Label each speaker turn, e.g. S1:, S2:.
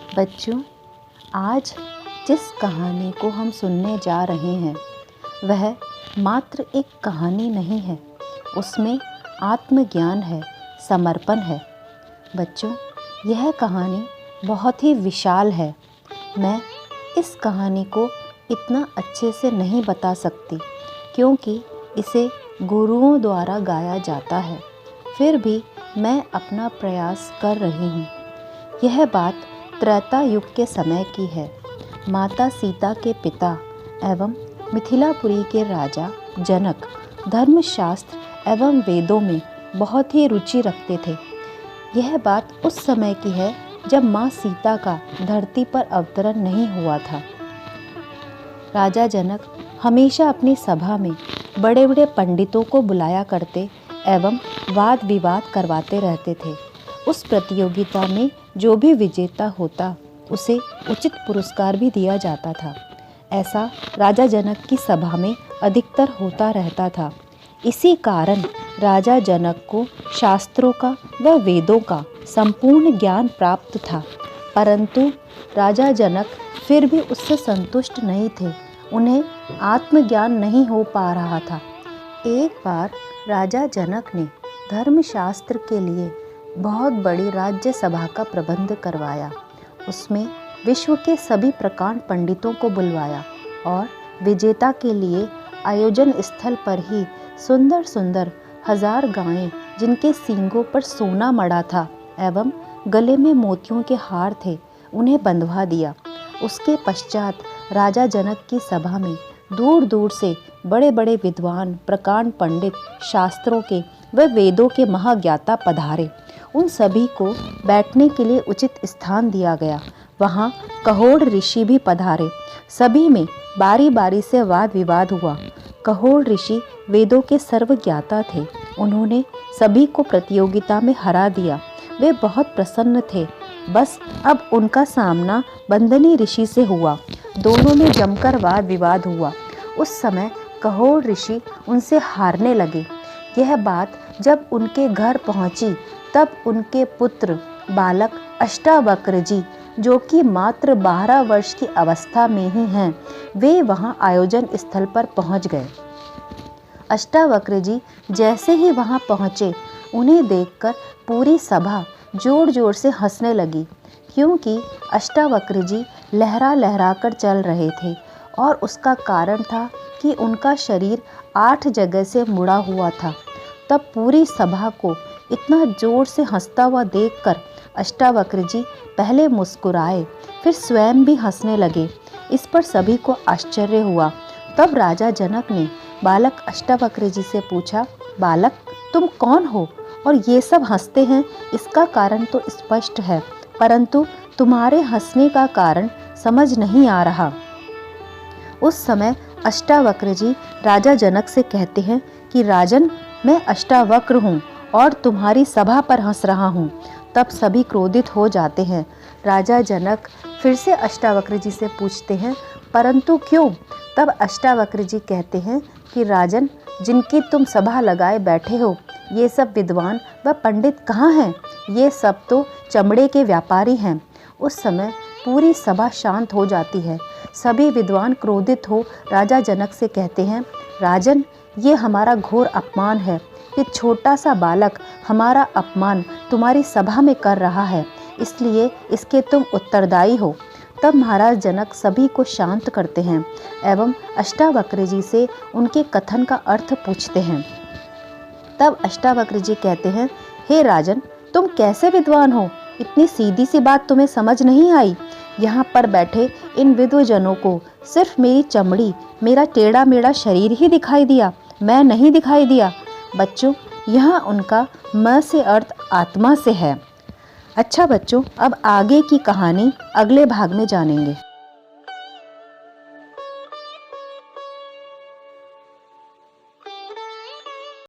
S1: बच्चों, आज जिस कहानी को हम सुनने जा रहे हैं वह मात्र एक कहानी नहीं है, उसमें आत्मज्ञान है, समर्पण है। बच्चों, यह कहानी बहुत ही विशाल है। मैं इस कहानी को इतना अच्छे से नहीं बता सकती क्योंकि इसे गुरुओं द्वारा गाया जाता है, फिर भी मैं अपना प्रयास कर रही हूँ। यह बात त्रेता युग के समय की है। माता सीता के पिता एवं मिथिलापुरी के राजा जनक धर्मशास्त्र एवं वेदों में बहुत ही रुचि रखते थे। यह बात उस समय की है जब माँ सीता का धरती पर अवतरण नहीं हुआ था। राजा जनक हमेशा अपनी सभा में बड़े बड़े पंडितों को बुलाया करते एवं वाद विवाद करवाते रहते थे। उस प्रतियोगिता में जो भी विजेता होता उसे उचित पुरस्कार भी दिया जाता था। ऐसा राजा जनक की सभा में अधिकतर होता रहता था। इसी कारण राजा जनक को शास्त्रों का व वेदों का संपूर्ण ज्ञान प्राप्त था, परंतु राजा जनक फिर भी उससे संतुष्ट नहीं थे। उन्हें आत्मज्ञान नहीं हो पा रहा था। एक बार राजा जनक ने धर्मशास्त्र के लिए बहुत बड़ी राज्य सभा का प्रबंध करवाया। उसमें विश्व के सभी प्रकांड पंडितों को बुलवाया और विजेता के लिए आयोजन स्थल पर ही सुंदर सुंदर 1000 गायें जिनके सींगों पर सोना मड़ा था एवं गले में मोतियों के हार थे, उन्हें बंधवा दिया। उसके पश्चात राजा जनक की सभा में दूर दूर से बड़े बड़े विद्वान, प्रकांड पंडित, शास्त्रों के व वेदों के महाज्ञाता पधारे। उन सभी को बैठने के लिए उचित स्थान दिया गया। वहाँ कहोड़ ऋषि भी पधारे। सभी में बारी बारी से वाद विवाद हुआ। कहोड़ ऋषि वेदों के सर्वज्ञाता थे। उन्होंने सभी को प्रतियोगिता में हरा दिया। वे बहुत प्रसन्न थे। बस अब उनका सामना बंदनी ऋषि से हुआ। दोनों में जमकर वाद विवाद हुआ। उस समय कहोड़ ऋषि उनसे हारने लगे। यह बात जब उनके घर पहुंची तब उनके पुत्र बालक अष्टावक्र जी, जो कि मात्र 12 वर्ष की अवस्था में ही हैं, वे वहां आयोजन स्थल पर पहुंच गए। अष्टावक्र जी जैसे ही वहां पहुंचे, उन्हें देखकर पूरी सभा जोर जोर से हंसने लगी, क्योंकि अष्टावक्र जी लहरा लहरा कर चल रहे थे और उसका कारण था कि उनका शरीर 8 जगह से मुड़ा हुआ था। तब पूरी सभा को इतना जोर से हंसता हुआ देखकर अष्टावक्र जी पहले मुस्कुराए, फिर स्वयं भी हंसने लगे। इस पर सभी को आश्चर्य हुआ। तब राजा जनक ने बालक अष्टावक्र जी से पूछा, बालक, तुम कौन हो और ये सब हंसते हैं? इसका कारण तो स्पष्ट है, परंतु तुम्हारे हंसने का कारण समझ नहीं आ रहा। उस समय अष्टावक्र जी राजा जनक से कहते हैं कि राजन, मैं अष्टावक्र हूँ और तुम्हारी सभा पर हंस रहा हूँ। तब सभी क्रोधित हो जाते हैं। राजा जनक फिर से अष्टावक्र जी से पूछते हैं, परंतु क्यों? तब अष्टावक्र जी कहते हैं कि राजन, जिनकी तुम सभा लगाए बैठे हो, ये सब विद्वान व पंडित कहाँ हैं? ये सब तो चमड़े के व्यापारी हैं। उस समय पूरी सभा शांत हो जाती है। सभी विद्वान क्रोधित हो राजा जनक से कहते हैं, राजन, ये हमारा घोर अपमान है। ये छोटा सा बालक हमारा अपमान तुम्हारी सभा में कर रहा है, इसलिए इसके तुम उत्तरदायी हो। तब महाराज जनक सभी को शांत करते हैं एवं अष्टावक्र जी से उनके कथन का अर्थ पूछते हैं। तब अष्टावक्र जी कहते हैं, हे राजन, तुम कैसे विद्वान हो? इतनी सीधी सी बात तुम्हें समझ नहीं आई? यहाँ पर बैठे इन विद्वजनों को सिर्फ मेरी चमड़ी, मेरा टेढ़ा मेढ़ा शरीर ही दिखाई दिया, मैं नहीं दिखाई दिया। बच्चों, यहाँ उनका म से अर्थ आत्मा से है। अच्छा बच्चों, अब आगे की कहानी अगले भाग में जानेंगे।